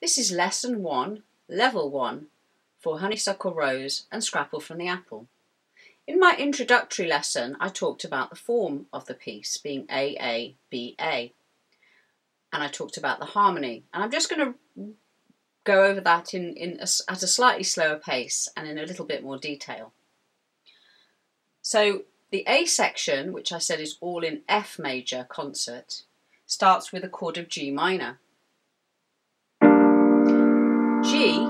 This is Lesson 1, Level 1 for Honeysuckle Rose and Scrapple from the Apple. In my introductory lesson, I talked about the form of the piece being A-A-B-A, and I talked about the harmony. And I'm just going to go over that at a slightly slower pace and in a little bit more detail. So the A section, which I said is all in F major concert, starts with a chord of G minor. G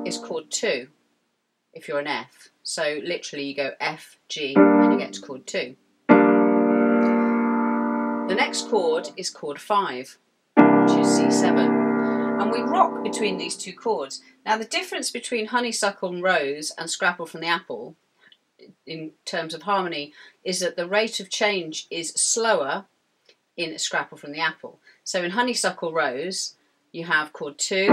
is chord 2 if you're an F. So literally you go F, G and you get to chord 2. The next chord is chord 5, which is C7. And we rock between these two chords. Now the difference between Honeysuckle and Rose and Scrapple from the Apple in terms of harmony is that the rate of change is slower in Scrapple from the Apple. So in Honeysuckle Rose you have chord 2,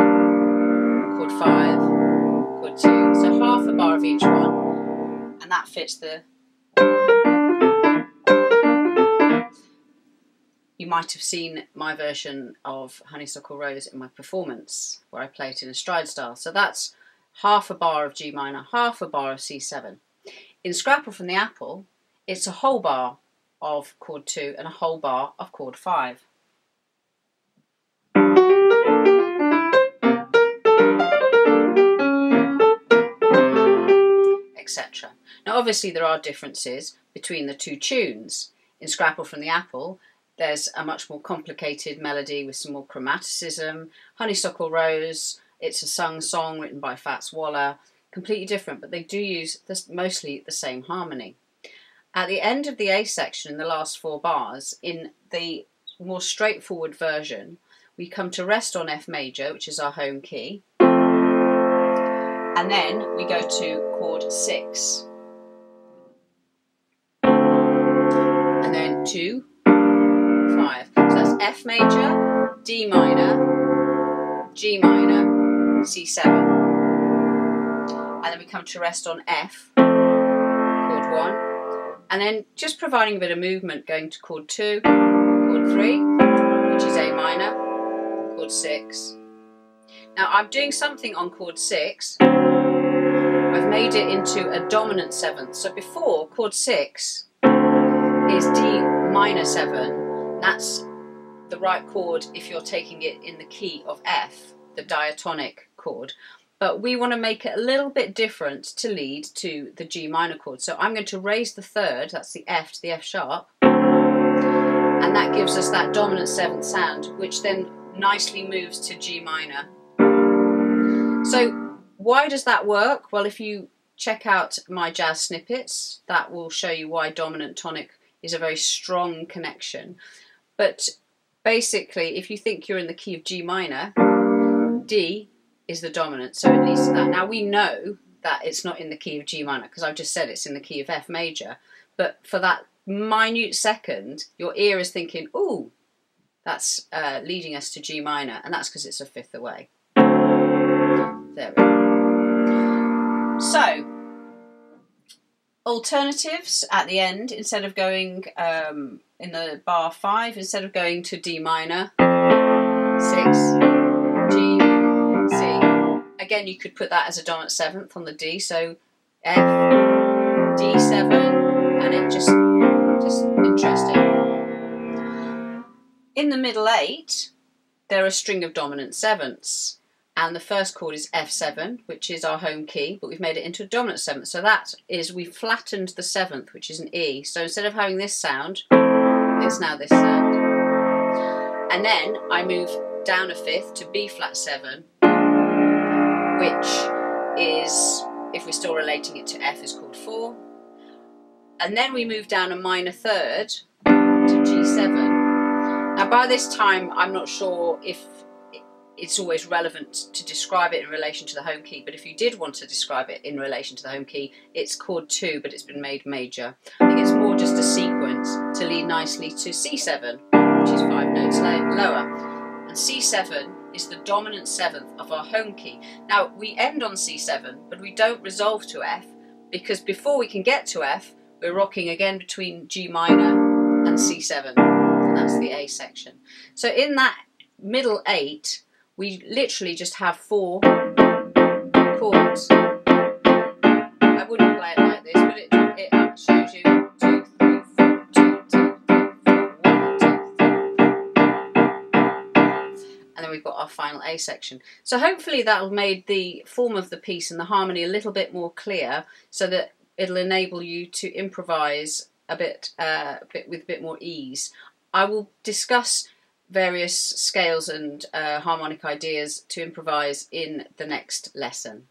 chord 5, chord 2, so half a bar of each one, and that fits the... You might have seen my version of Honeysuckle Rose in my performance, where I play it in a stride style. So that's half a bar of G minor, half a bar of C7. In Scrapple from the Apple, it's a whole bar of chord 2 and a whole bar of chord 5. Etc. Now obviously there are differences between the two tunes. In Scrapple from the Apple there's a much more complicated melody with some more chromaticism. Honeysuckle Rose, it's a sung song written by Fats Waller, completely different, but they do use mostly the same harmony. At the end of the A section, in the last 4 bars, in the more straightforward version, we come to rest on F major, which is our home key, and then we go to chord 6, and then 2, 5. So that's F major, D minor, G minor, C7. And then we come to rest on F, chord 1, and then just providing a bit of movement going to chord 2, chord 3, which is A minor, chord 6. Now I'm doing something on chord 6. I've made it into a dominant 7th. So before, chord 6 is D minor 7. That's the right chord if you're taking it in the key of F, the diatonic chord. But we want to make it a little bit different to lead to the G minor chord. So I'm going to raise the 3rd, that's the F to the F sharp, and that gives us that dominant 7th sound, which then nicely moves to G minor. So why does that work? Well, if you check out my jazz snippets, that will show you why dominant tonic is a very strong connection. But basically, if you think you're in the key of G minor, D is the dominant, so it leads to that. Now we know that it's not in the key of G minor because I've just said it's in the key of F major, but for that minute second, your ear is thinking, ooh, that's leading us to G minor, and that's because it's a 5th away. There we go. So, alternatives at the end, instead of going in the bar 5, instead of going to D minor, 6, G, C. Again, you could put that as a dominant 7th on the D, so F, D7, and it just interesting. In the middle 8, there are a string of dominant 7ths. And the first chord is F7, which is our home key, but we've made it into a dominant 7th. So that is, we've flattened the 7th, which is an E. So instead of having this sound, it's now this sound. And then I move down a 5th to B flat 7, which is, if we're still relating it to F, is chord 4. And then we move down a minor 3rd to G7. Now by this time, I'm not sure if it's always relevant to describe it in relation to the home key, but if you did want to describe it in relation to the home key, it's chord 2, but it's been made major. I think it's more just a sequence to lead nicely to C7, which is 5 notes lower. And C7 is the dominant 7th of our home key. Now, we end on C7, but we don't resolve to F, because before we can get to F, we're rocking again between G minor and C7, and that's the A section. So in that middle 8, we literally just have 4 chords. I wouldn't play it like this, but it shows you 2, 3, 4, 2, 2, 3, 4, 1, 2, 3. And then we've got our final A section. So hopefully that'll made the form of the piece and the harmony a little bit more clear, so that it'll enable you to improvise a bit with a bit more ease. I will discuss various scales and harmonic ideas to improvise in the next lesson.